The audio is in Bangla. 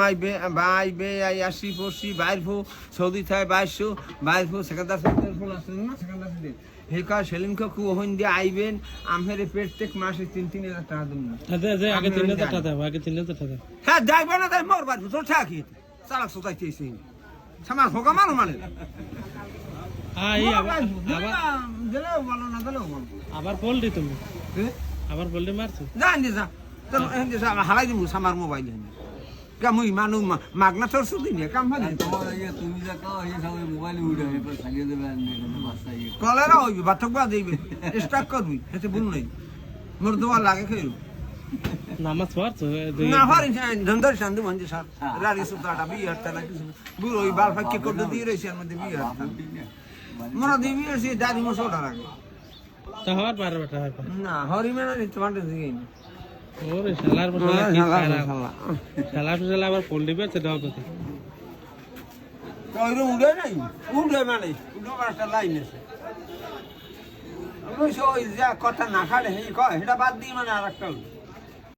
বাইবে আসি পড়ছি বাইরফো সৌদি থাই 2200 বাইরফো সেকেন্ডার ফোন আছে না সেকেন্ডার দিন হেকা সেলিমকে কু হইন দিয়ে আইবেন আমহেরে প্রত্যেক মাসে 3-3000 টাকা দিন না আগে 3000 টাকা দাও আগে 3000 টাকা দাও হ্যাঁ যাইবে না তাই মরবার তো থাকি চালাক সোতাইতেছি সমাজ হোকা মানো মানে আবার দিলেও বলো না দিলেও বলো আবার বললি তুমি আবার বললি মারছো জানি যা তো এন্ড হালাই দিমু সামার মোবাইল কামুই মানু মাগনা তোর সুদি নে কাম ভালো তুমি যা কাও এই সব মোবাইল উড়ে এবার সাজিয়ে দেবে বাচ্চা কলেরা হইবে বাতক বা দিবে স্টার্ট করবি এতে ভুল নাই মোর দোয়া লাগে খাইরু নামাজ পড়ছো না হারি ধন্দর শান্তি মঞ্জে স্যার রারি সুতাটা বিয়ারটা না কিছু বুড়ো ওই বাল ফাঁকি করতে দিয়ে রইছে এর মধ্যে বিয়ারটা মোরা দিবি এসে দাদি মশোটা রাখে তা হওয়ার পারে বেটা না হরি মানে তোমার দিকে ওরে শালার বসলা কি শালা আবার ফোন দিবে তো দাও কথা কইরো উড়ে নাই উড়ে মানে উড়ো একটা লাইন আছে ওই যা কথা না খালে হে কয় এটা বাদ দিই মানে আরেকটা